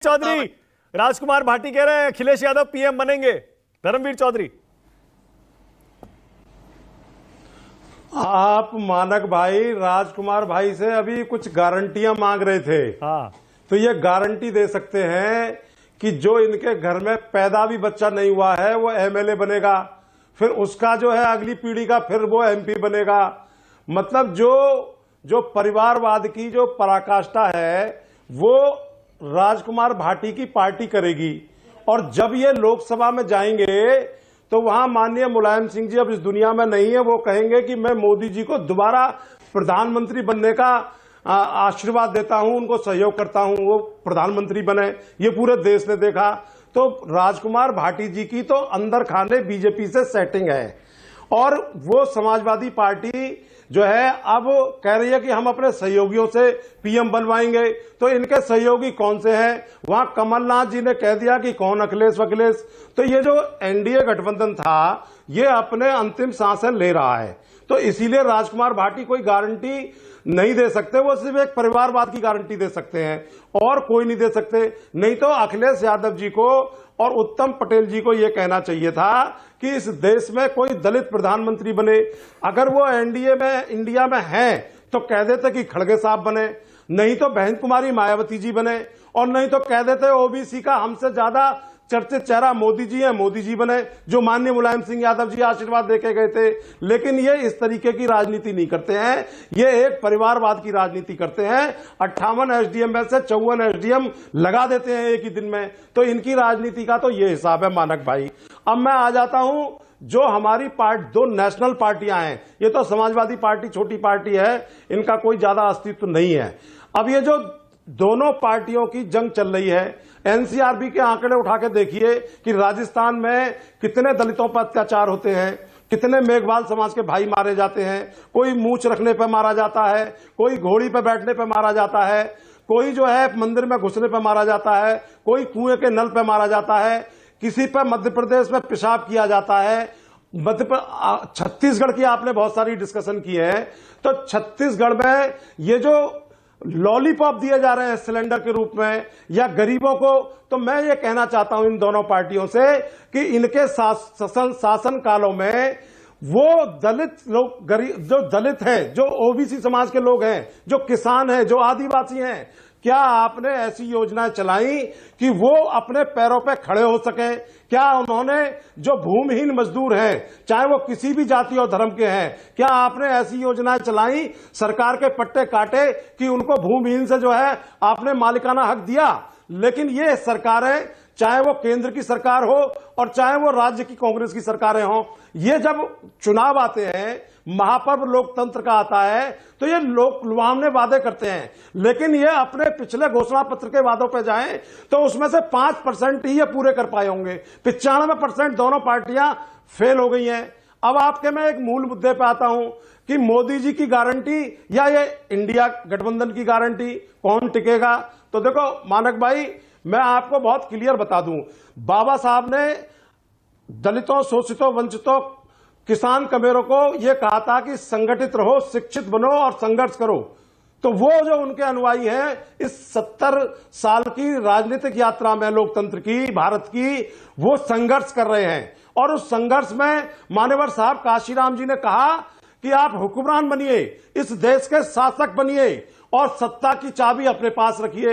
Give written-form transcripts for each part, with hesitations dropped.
चौधरी, राजकुमार भाटी कह रहे हैं अखिलेश यादव पीएम बनेंगे। धर्मवीर चौधरी, आप मानक भाई राजकुमार भाई से अभी कुछ गारंटियां मांग रहे थे। हाँ, तो ये गारंटी दे सकते हैं कि जो इनके घर में पैदा भी बच्चा नहीं हुआ है वो एमएलए बनेगा, फिर उसका जो है अगली पीढ़ी का फिर वो एमपी बनेगा। मतलब जो परिवारवाद की जो पराकाष्ठा है वो राजकुमार भाटी की पार्टी करेगी। और जब ये लोकसभा में जाएंगे तो वहां माननीय मुलायम सिंह जी अब इस दुनिया में नहीं है, वो कहेंगे कि मैं मोदी जी को दोबारा प्रधानमंत्री बनने का आशीर्वाद देता हूं, उनको सहयोग करता हूं, वो प्रधानमंत्री बने। ये पूरे देश ने देखा। तो राजकुमार भाटी जी की तो अंदर खाने बीजेपी से सेटिंग है और वो समाजवादी पार्टी जो है अब कह रही है कि हम अपने सहयोगियों से पीएम बनवाएंगे। तो इनके सहयोगी कौन से हैं? वहां कमलनाथ जी ने कह दिया कि कौन अखिलेश वखिलेश। तो ये जो एनडीए गठबंधन था ये अपने अंतिम सांसें ले रहा है। तो इसीलिए राजकुमार भाटी कोई गारंटी नहीं दे सकते, वो सिर्फ एक परिवारवाद की गारंटी दे सकते हैं और कोई नहीं दे सकते। नहीं तो अखिलेश यादव जी को और उत्तम पटेल जी को यह कहना चाहिए था कि इस देश में कोई दलित प्रधानमंत्री बने। अगर वो एनडीए में इंडिया में हैं तो कह देते कि खड़गे साहब बने, नहीं तो बहन कुमारी मायावती जी बने, और नहीं तो कह देते ओबीसी का हमसे ज्यादा चर्चित चेहरा मोदी जी है, मोदी जी बने, जो माननीय मुलायम सिंह यादव जी आशीर्वाद देके गए थे। लेकिन ये इस तरीके की राजनीति नहीं करते हैं, ये एक परिवारवाद की राजनीति करते हैं। 58 एसडीएम में से 54 एसडीएम लगा देते हैं एक ही दिन में। तो इनकी राजनीति का तो ये हिसाब है मानक भाई। अब मैं आ जाता हूं जो हमारी दो नेशनल पार्टियां हैं। ये तो समाजवादी पार्टी छोटी पार्टी है, इनका कोई ज्यादा अस्तित्व नहीं है। अब ये जो दोनों पार्टियों की जंग चल रही है, एनसीआरबी के आंकड़े उठा के देखिए कि राजस्थान में कितने दलितों पर अत्याचार होते हैं, कितने मेघवाल समाज के भाई मारे जाते हैं, कोई मूंछ रखने पर मारा जाता है, कोई घोड़ी पर बैठने पर मारा जाता है, कोई जो है मंदिर में घुसने पर मारा जाता है, कोई कुएं के नल पर मारा जाता है, किसी पर मध्य प्रदेश में पेशाब किया जाता है। छत्तीसगढ़ की आपने बहुत सारी डिस्कशन की है, तो छत्तीसगढ़ में ये जो लॉलीपॉप दिए जा रहे हैं सिलेंडर के रूप में या गरीबों को, तो मैं ये कहना चाहता हूं इन दोनों पार्टियों से कि इनके शासन कालों में वो दलित लोग, गरीब जो दलित हैं, जो ओबीसी समाज के लोग हैं, जो किसान हैं, जो आदिवासी हैं, क्या आपने ऐसी योजनाएं चलाई कि वो अपने पैरों पे खड़े हो सके? क्या उन्होंने जो भूमिहीन मजदूर हैं, चाहे वो किसी भी जाति और धर्म के हैं, क्या आपने ऐसी योजनाएं चलाई, सरकार के पट्टे काटे कि उनको भूमिहीन से जो है आपने मालिकाना हक दिया? लेकिन ये सरकारें, चाहे वो केंद्र की सरकार हो और चाहे वो राज्य की कांग्रेस की सरकारें हों, ये जब चुनाव आते हैं, महापर्व लोकतंत्र का आता है, तो ये लोग लुभावने वादे करते हैं। लेकिन ये अपने पिछले घोषणा पत्र के वादों पे जाएं तो उसमें से 5% ही ये पूरे कर पाए होंगे। 95% दोनों पार्टियां फेल हो गई हैं। अब आपके मैं एक मूल मुद्दे पे आता हूं कि मोदी जी की गारंटी या ये इंडिया गठबंधन की गारंटी, कौन टिकेगा? तो देखो मानक भाई, मैं आपको बहुत क्लियर बता दूं, बाबा साहब ने दलितों, शोषितों, वंचितों, किसान कमेरों को यह कहा था कि संगठित रहो, शिक्षित बनो और संघर्ष करो। तो वो जो उनके अनुयायी हैं, इस 70 साल की राजनीतिक यात्रा में लोकतंत्र की, भारत की, वो संघर्ष कर रहे हैं। और उस संघर्ष में मान्यवर साहब काशीराम जी ने कहा कि आप हुक्मरान बनिए, इस देश के शासक बनिए और सत्ता की चाबी अपने पास रखिए।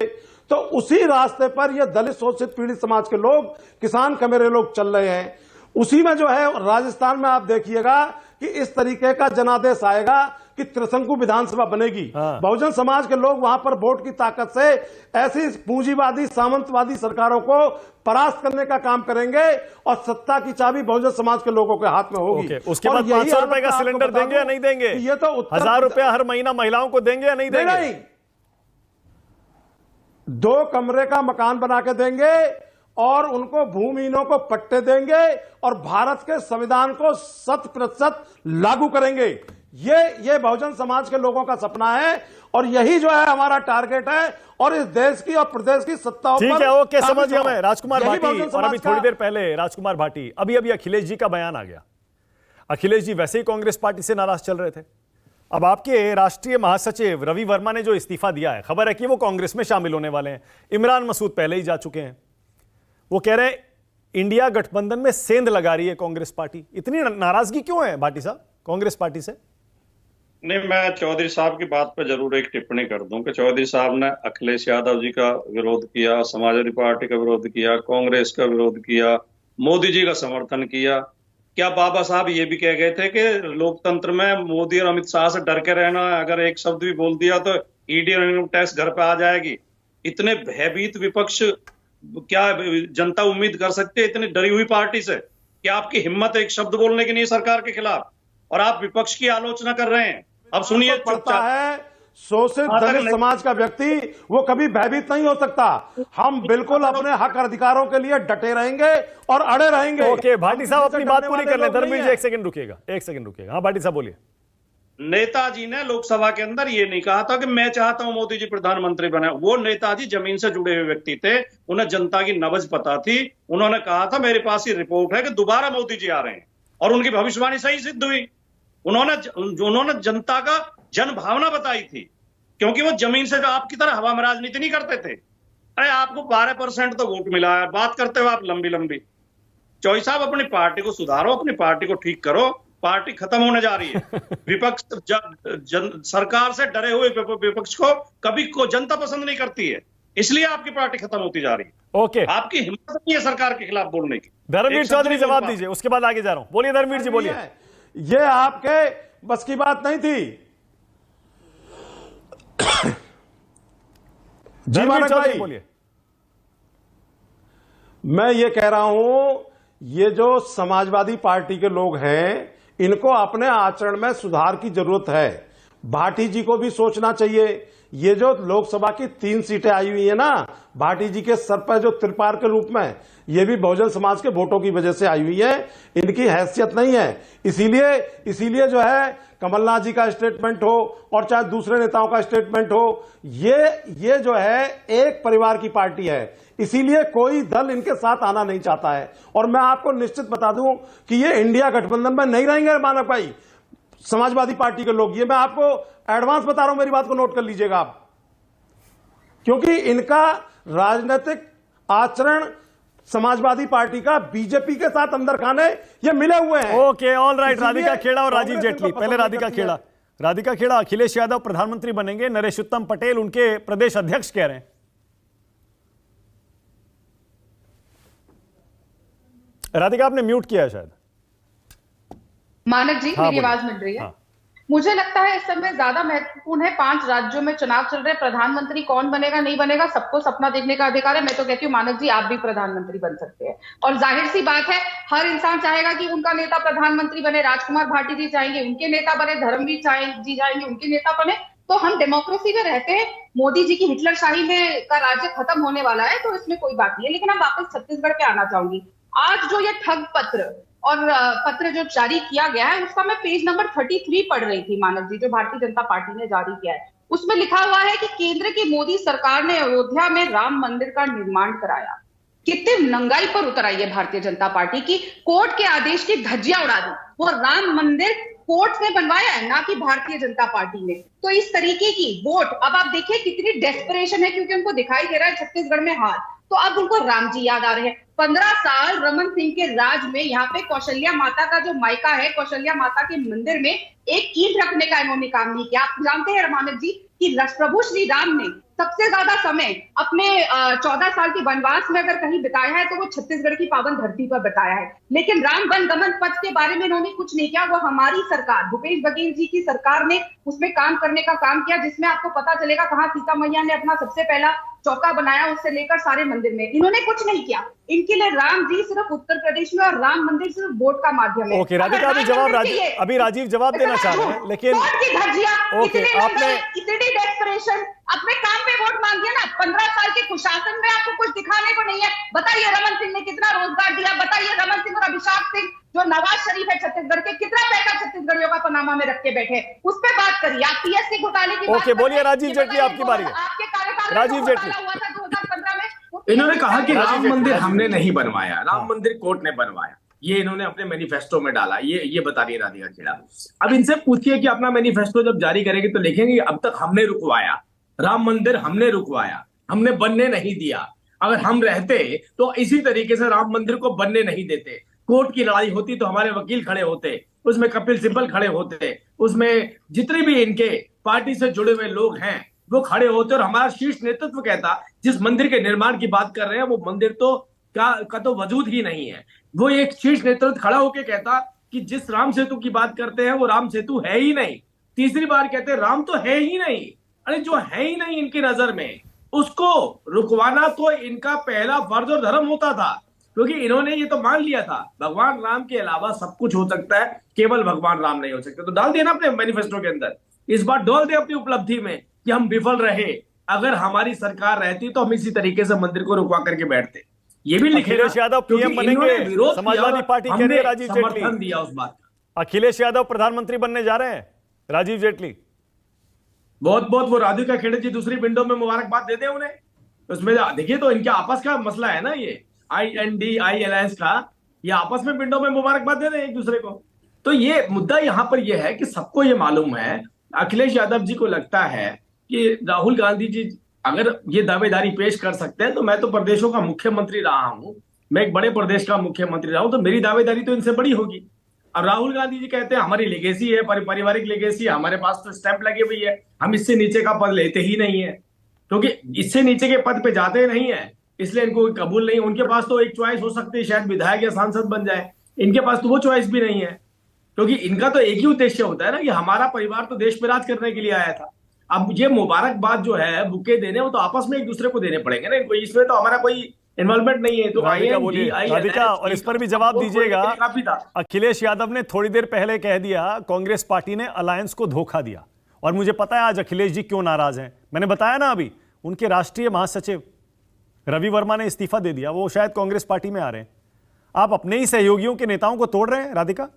तो उसी रास्ते पर ये दलित शोषित पीड़ित समाज के लोग, किसान कमेरे लोग चल रहे हैं। उसी में जो है राजस्थान में आप देखिएगा कि इस तरीके का जनादेश आएगा कि त्रिशंकु विधानसभा बनेगी। बहुजन समाज के लोग वहां पर वोट की ताकत से ऐसी पूंजीवादी सामंतवादी सरकारों को परास्त करने का काम करेंगे और सत्ता की चाबी बहुजन समाज के लोगों के हाथ में होगी। उसके बाद 500 रुपए का सिलेंडर देंगे या नहीं देंगे? ये तो 1000 रुपया हर महीना महिलाओं को देंगे या नहीं देंगे? नहीं, 2 कमरे का मकान बना के देंगे और उनको भूमिहीनों को पट्टे देंगे और भारत के संविधान को 100% लागू करेंगे। ये बहुजन समाज के लोगों का सपना है और यही जो है हमारा टारगेट है। और इस देश की और प्रदेश की सत्ताओं पर, ठीक है, ओके, समझ गया मैं। राजकुमार भाटी, और अभी थोड़ी देर पहले राजकुमार भाटी, अभी अखिलेश जी का बयान आ गया। अखिलेश जी वैसे ही कांग्रेस पार्टी से नाराज चल रहे थे। अब आपके राष्ट्रीय महासचिव रवि वर्मा ने जो इस्तीफा दिया है, खबर है कि वो कांग्रेस में शामिल होने वाले हैं। इमरान मसूद पहले ही जा चुके हैं। वो कह रहे हैं इंडिया गठबंधन में सेंध लगा रही है कांग्रेस पार्टी। इतनी नाराजगी क्यों है भाटी साहब कांग्रेस पार्टी से? नहीं, मैं चौधरी साहब की बात पर जरूर एक टिप्पणी कर दूं कि चौधरी साहब ने अखिलेश यादव जी का विरोध किया, समाजवादी पार्टी का विरोध किया, कांग्रेस का विरोध किया, मोदी जी का समर्थन किया। क्या बाबा साहब ये भी कह गए थे कि लोकतंत्र में मोदी और अमित शाह से डर के रहना, अगर एक शब्द भी बोल दिया तो ईडी और इनकम टैक्स घर पे आ जाएगी? इतने भयभीत विपक्ष क्या जनता उम्मीद कर सकती है इतनी डरी हुई पार्टी से? क्या आपकी हिम्मत एक शब्द बोलने की नहीं सरकार के खिलाफ, और आप विपक्ष की आलोचना कर रहे हैं? अब सुनिए, पड़ता है शोषित दलित समाज का व्यक्ति वो कभी भयभीत नहीं हो सकता। हम बिल्कुल अपने हक अधिकारों के लिए डटे रहेंगे और अड़े रहेंगे। ओके भाटी साहब, अपनी बात पूरी कर लें। धर्मवीर जी एक सेकंड रुकिएगा। हाँ भाटी साहब बोलिए। नेताजी ने लोकसभा के अंदर ये नहीं कहा था कि मैं चाहता हूं मोदी जी प्रधानमंत्री बने। वो नेताजी जमीन से जुड़े हुए व्यक्ति थे, उन्हें जनता की नब्ज पता थी। उन्होंने कहा था मेरे पास ये रिपोर्ट है कि दोबारा मोदी जी आ रहे हैं, और उनकी भविष्यवाणी सही सिद्ध हुई। उन्होंने जनता का जन भावना बताई थी, क्योंकि वो जमीन से जो आपकी तरह हवा में राजनीति नहीं करते थे। अरे आपको 12% तो वोट मिला है, बात करते हो आप लंबी लंबी। चौधरी साहब अपनी पार्टी को सुधारो, अपनी पार्टी को ठीक करो, पार्टी खत्म होने जा रही है। विपक्ष सरकार से डरे हुए विपक्ष को कभी को जनता पसंद नहीं करती है, इसलिए आपकी पार्टी खत्म होती जा रही है। ओके, आपकी हिम्मत नहीं है सरकार के खिलाफ बोलने की। धर्मवीर चौधरी जवाब दीजिए, उसके बाद आगे जा रहा हूं। बोलिए धर्मवीर जी, बोलिए। ये आपके बस की बात नहीं थी। जी मानक भाई, बोलिए। मैं ये कह रहा हूं, ये जो समाजवादी पार्टी के लोग हैं इनको अपने आचरण में सुधार की जरूरत है। भाटी जी को भी सोचना चाहिए। ये जो लोकसभा की 3 सीटें आई हुई है ना, भाटी जी के सर पर जो त्रिपार के रूप में, ये भी बहुजन समाज के वोटों की वजह से आई हुई है। इनकी हैसियत नहीं है। इसीलिए जो है कमलनाथ जी का स्टेटमेंट हो और चाहे दूसरे नेताओं का स्टेटमेंट हो, ये जो है एक परिवार की पार्टी है। इसीलिए कोई दल इनके साथ आना नहीं चाहता है। और मैं आपको निश्चित बता दूं कि ये इंडिया गठबंधन में नहीं रहेंगे मानक भाई, समाजवादी पार्टी के लोग। ये मैं आपको एडवांस बता रहा हूं, मेरी बात को नोट कर लीजिएगा आप, क्योंकि इनका राजनीतिक आचरण समाजवादी पार्टी का बीजेपी के साथ अंदर खाने ये मिले हुए हैं। Okay, all right. Radhika Khera और राजीव जेटली, पहले राधिका खेड़ा। अखिलेश यादव प्रधानमंत्री बनेंगे, नरेश उत्तम पटेल उनके प्रदेश अध्यक्ष कह रहे हैं। राधिका आपने म्यूट किया है शायद। मानक जी, हाँ, मेरी आवाज मिल रही है? हाँ। मुझे लगता है इस समय ज्यादा महत्वपूर्ण है, 5 राज्यों में चुनाव चल रहे, प्रधानमंत्री कौन बनेगा नहीं बनेगा, सबको सपना देखने का अधिकार है। मैं तो कहती हूँ मानक जी, आप भी प्रधानमंत्री बन सकते हैं। और जाहिर सी बात है, हर इंसान चाहेगा कि उनका नेता प्रधानमंत्री बने। राजकुमार भाटी जी चाहेंगे उनके नेता बने, धर्मवीर जी चाहेंगे उनके नेता बने। तो हम डेमोक्रेसी में रहते हैं। मोदी जी की हिटलर शाही में का राज्य खत्म होने वाला है, तो इसमें कोई बात नहीं है। लेकिन अब वापस छत्तीसगढ़ पे आना चाहूंगी। आज जो ये ठग पत्र और पत्र जो जारी किया गया है, उसका मैं पेज नंबर 33 पढ़ रही थी मानव जी, जो भारतीय जनता पार्टी ने जारी किया है। उसमें लिखा हुआ है कि केंद्र की मोदी सरकार ने अयोध्या में राम मंदिर का निर्माण कराया। कितने नंगाई पर उतर आई है भारतीय जनता पार्टी की। कोर्ट के आदेश की धज्जियां उड़ा दी। वो राम मंदिर कोर्ट ने बनवाया है, ना कि भारतीय जनता पार्टी ने। तो इस तरीके की वोट, अब आप देखिए कितनी डेस्परेशन है, क्योंकि उनको दिखाई दे रहा है छत्तीसगढ़ में हार, तो अब उनको राम जी याद आ रहे हैं। 15 साल रमन सिंह के राज में यहाँ पे कौशल्या माता का जो मायका है, कौशल्या माता के मंदिर में एक ईंट रखने का इन्होंने काम नहीं किया। आप जानते हैं मानव जी कि प्रभु श्री राम ने सबसे ज्यादा समय अपने 14 साल के वनवास में अगर कहीं बिताया है तो वो छत्तीसगढ़ की पावन धरती पर बिताया है। लेकिन राम वन गमन पथ के बारे में इन्होंने कुछ नहीं किया। वो हमारी सरकार, भूपेश बघेल जी की सरकार ने उसमें काम करने का काम किया, जिसमें आपको पता चलेगा कहाँ सीता मैया ने अपना सबसे पहला चौका बनाया, उससे लेकर सारे मंदिर में इन्होंने कुछ नहीं किया। इनके लिए राम जी सिर्फ उत्तर प्रदेश में और राम मंदिर सिर्फ वोट का माध्यम है। ओके राधिका, अभी राजीव जवाब देना चाह रहे हैं, लेकिन आपने इतनी डेस्परेशन अपने काम पे वोट मांगिए ना। 15 साल के कुशासन में आपको कुछ दिखाने को नहीं है। बताइए रमन सिंह ने कितना रोजगार दिया, बताइए रमन सिंह और अभिषेक सिंह जो नवाज शरीफ है छत्तीसगढ़ के, कितना पैसा छत्तीसगढ़ियों का पनामा में रख के बैठे, उस पर बात करिए। आप पीएससी घोटाले की ओके, बोलिए राजीव जेटली, आपकी बारी है। आपके कार्यकाल राजीव जेटली हुआ था 2015 में। इन्होंने कहा कि राम मंदिर हमने नहीं बनवाया, राम मंदिर कोर्ट ने बनवाया। ये इन्होंने अपने मैनिफेस्टो में डाला, ये बता रही है राधिका खेड़ा। अब इनसे पूछिए कि अपना मैनिफेस्टो जब जारी करेंगे तो लिखेंगे अब तक हमने रुकवाया, राम मंदिर हमने रुकवाया, हमने बनने नहीं दिया। अगर हम रहते तो इसी तरीके से राम मंदिर को बनने नहीं देते। कोर्ट की लड़ाई होती तो हमारे वकील खड़े होते, उसमें कपिल सिब्बल खड़े होते, उसमें जितने भी इनके पार्टी से जुड़े हुए लोग हैं वो खड़े होते, और हमारा शीर्ष नेतृत्व कहता जिस मंदिर के निर्माण की बात कर रहे हैं वो मंदिर तो का तो वजूद ही नहीं है। वो एक शीर्ष नेतृत्व खड़ा होकर कहता कि जिस राम सेतु की बात करते हैं वो राम सेतु है ही नहीं। तीसरी बार कहते हैं राम तो है ही नहीं। अरे जो है ही नहीं इनकी नजर में, उसको रुकवाना तो इनका पहला फर्ज और धर्म होता था, क्योंकि इन्होंने ये तो मान लिया था भगवान राम के अलावा सब कुछ हो सकता है, केवल भगवान राम नहीं हो सकते। तो डाल दिया ना अपने मैनिफेस्टो के अंदर, इस बार डाल दे अपनी उपलब्धि में कि हम विफल रहे, अगर हमारी सरकार रहती तो हम इसी तरीके से मंदिर को रुकवा करके बैठते। ये भी लिखे अखिलेश यादव पीएम बनेंगे, समाजवादी पार्टी कह रही है राजीव जेटली। समर्थन दिया उस बात का। अखिलेश यादव प्रधानमंत्री बनने जा रहे हैं, राजीव जेटली। बहुत बहुत वो राधिका खेड़े जी दूसरी विंडो में मुबारकबाद दे दें उन्हें। उसमें देखिए तो इनके आपस का मसला है ना, ये INDI अलायंस का, ये आपस में विंडो में मुबारकबाद दे दें एक दूसरे को। तो ये मुद्दा यहां पर यह है कि सबको ये मालूम है, अखिलेश यादव जी को लगता है कि राहुल गांधी जी अगर ये दावेदारी पेश कर सकते हैं तो मैं तो प्रदेशों का मुख्यमंत्री रहा हूं, मैं एक बड़े प्रदेश का मुख्यमंत्री रहा हूं, तो मेरी दावेदारी तो इनसे बड़ी होगी। अब राहुल गांधी जी कहते हैं हमारी लेगेसी है, पारिवारिक लेगेसी, हमारे पास तो स्टैंप लगी हुई है, हम इससे नीचे का पद लेते ही नहीं है, क्योंकि इससे नीचे के पद पे जाते नहीं है, इसलिए इनको कबूल नहीं। उनके पास तो एक चॉइस हो सकती है, शायद विधायक या सांसद बन जाए, इनके पास तो वो चॉइस भी नहीं है, क्योंकि इनका तो एक ही उद्देश्य होता है ना कि हमारा परिवार तो देश पे राज करने के लिए आया था। अब ये मुबारकबाद जो है, बुके देने, वो तो आपस में एक दूसरे को देने पड़ेंगे ना, इसमें तो हमारा कोई इन्वॉल्वमेंट नहीं है। तो राधिका, और इस पर भी जवाब दीजिएगा। अखिलेश यादव ने थोड़ी देर पहले कह दिया कांग्रेस पार्टी ने अलायंस को धोखा दिया, और मुझे पता है आज अखिलेश जी क्यों नाराज हैं। मैंने बताया ना अभी, उनके राष्ट्रीय महासचिव रवि वर्मा ने इस्तीफा दे दिया, वो शायद कांग्रेस पार्टी में आ रहे हैं। आप अपने ही सहयोगियों के नेताओं को तोड़ रहे हैं राधिका।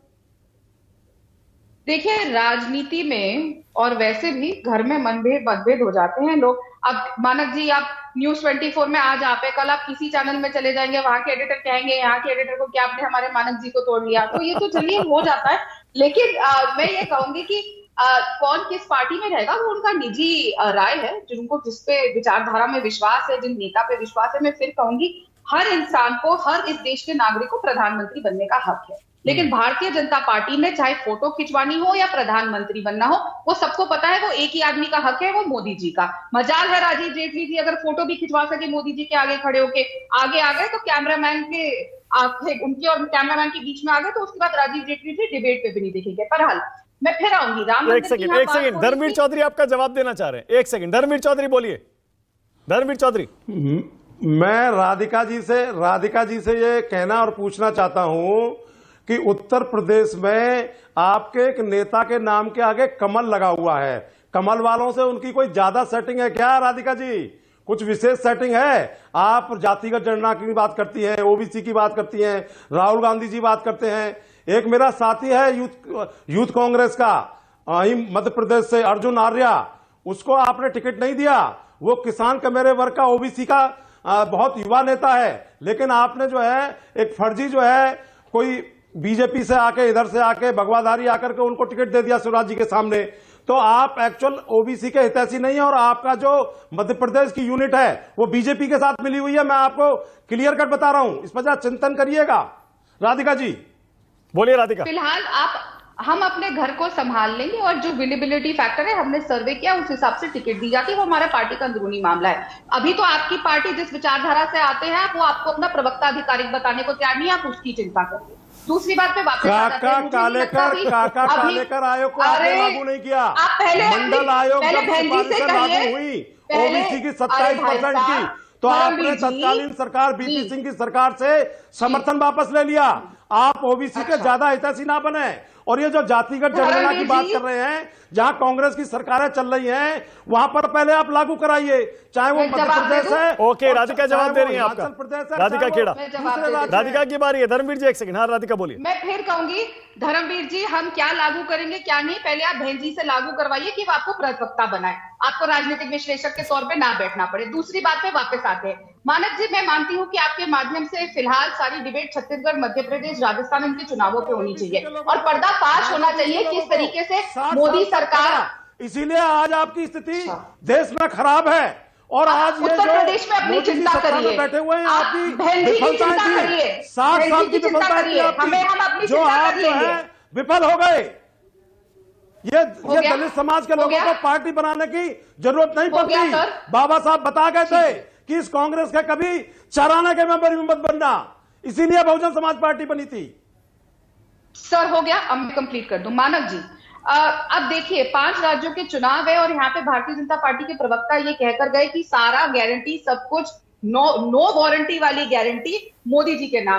देखिए, राजनीति में और वैसे भी घर में मतभेद हो जाते हैं लोग। अब मानक जी, आप न्यूज 24 में आज आप है, कल आप किसी चैनल में चले जाएंगे, वहां के एडिटर कहेंगे यहाँ के एडिटर को क्या आपने हमारे मानक जी को तोड़ लिया, तो ये तो चलिए हो जाता है। लेकिन मैं ये कहूंगी कि कौन किस पार्टी में रहेगा वो उनका निजी राय है, जिनको जिसपे विचारधारा में विश्वास है, जिन नेता पे विश्वास है। मैं फिर कहूंगी हर इंसान को, हर इस देश के नागरिक को प्रधानमंत्री बनने का हक है, लेकिन भारतीय जनता पार्टी में चाहे फोटो खिंचवानी हो या प्रधानमंत्री बनना हो, वो सबको पता है वो एक ही आदमी का हक है, वो मोदी जी का। मजाल है राजीव जेटली जी अगर फोटो भी खिंचवा सके मोदी जी के आगे खड़े होके, आगे आ गए तो कैमरामैन के उनके और कैमरामैन के बीच में आ गए, तो उसके बाद राजीव जेटली जी डिबेट पे भी नहीं दिखेंगे। बहरहाल मैं फिर आऊंगी राम। एक सेकंड धर्मवीर चौधरी आपका जवाब देना चाह रहे हैं। एक सेकंड धर्मवीर चौधरी बोलिए। धर्मवीर चौधरी, मैं राधिका जी से ये कहना और पूछना चाहता हूं कि उत्तर प्रदेश में आपके एक नेता के नाम के आगे कमल लगा हुआ है, कमल वालों से उनकी कोई ज्यादा सेटिंग है क्या राधिका जी? कुछ विशेष सेटिंग है? आप जातिगत जनगणना की बात करती हैं, ओबीसी की बात करती हैं, राहुल गांधी जी बात करते हैं, एक मेरा साथी है यूथ कांग्रेस का मध्य प्रदेश से अर्जुन आर्या, उसको आपने टिकट नहीं दिया, वो किसान कमेरे वर्ग का ओबीसी का बहुत युवा नेता है, लेकिन आपने जो है एक फर्जी जो है कोई बीजेपी से आके इधर से आके भगवाधारी आकर के उनको टिकट दे दिया शिवराज जी के सामने। तो आप एक्चुअल ओबीसी के हितैषी नहीं है, और आपका जो मध्य प्रदेश की यूनिट है वो बीजेपी के साथ मिली हुई है। मैं आपको क्लियर कट बता रहा हूं, इस पर जरा चिंतन करिएगा। राधिका जी बोलिए। राधिका, फिलहाल हम अपने घर को संभाल लेंगे, और जो विजिबिलिटी फैक्टर है हमने सर्वे किया, उस हिसाब से टिकट दी जाती है, वो हमारे पार्टी का अंदरूनी मामला है। अभी तो आपकी पार्टी जिस विचारधारा से आते हैं वो आपको अपना प्रवक्ता आधिकारिक बताने को तैयार नहीं, आप उसकी चिंता करिए। दूसरी बात पे वापस काका कालेकर आयोग को आपने लागू नहीं किया। मंडल आयोग जब सिफारिशें लागू हुई ओबीसी की 27% की, तो आपने तत्कालीन सरकार बीपी सिंह की सरकार से समर्थन वापस ले लिया। आप ओबीसी के ज्यादा हितैषी ना बने, और ये जो जातिगत जनगणना की धर्मवीर बात जी। कर रहे हैं, जहां कांग्रेस की सरकारें चल रही हैं, वहां पर पहले आप लागू कराइए, चाहे वो मैं मध्य जवाब दे प्रदेश दूं? है। ओके, और राधिका चाहे जवाब वो दे रही हैं हिमाचल आपका। प्रदेश है, राधिका चाहे वो खेड़ा। मैं जवाब दूसरे दे राज्य राधिका हैं। की बारी है। धर्मवीर जी एक सेकंड। हाँ राधिका बोलिए। मैं फिर कहूंगी धर्मवीर जी, हम क्या लागू करेंगे क्या नहीं, पहले आप बहन जी से लागू करवाइए कि वो आपको प्रवक्ता बनाए, आपको राजनीतिक विश्लेषक के तौर पे ना बैठना पड़े। दूसरी बात पे वापस आते हैं। मानक जी, मैं मानती हूं कि आपके माध्यम से फिलहाल सारी डिबेट छत्तीसगढ़, मध्य प्रदेश, राजस्थान इनके चुनावों पे होनी चाहिए और पर्दाफाश होना चाहिए किस तरीके से 60 मोदी साल तक सरकार। चला। इसीलिए आज आपकी स्थिति देश में खराब है। और आज ये उत्तर जो प्रदेश में अपनी मोदी जी चिंता सत्ता में करिए, बैठे हुए हैं, आप आपकी बहन जी की विफलताएं चिंता थी। करिए, 60 बहन साल जी की की चिंता विफलताएं थी करिए, आपकी, हम अपनी जो चिंता आप कर जो लेंगे। है विफल हो गए। ये गया? दलित समाज के हो लोगों गया? को पार्टी बनाने की जरूरत नहीं हो गया, पड़ती। सर? बाबा साहब बता गए थे कि इस कांग्रेस का कभी चराना के मेंबर भी मत बनना, इसीलिए बहुजन समाज पार्टी बनी थी। सर हो गया, अब मैं कंप्लीट कर दूं। मानक जी, अब देखिए 5 राज्यों के चुनाव है और यहाँ पे भारतीय जनता पार्टी के प्रवक्ता ये कहकर गए कि सारा गारंटी सब कुछ नो वारंटी वाली गारंटी मोदी जी के नाम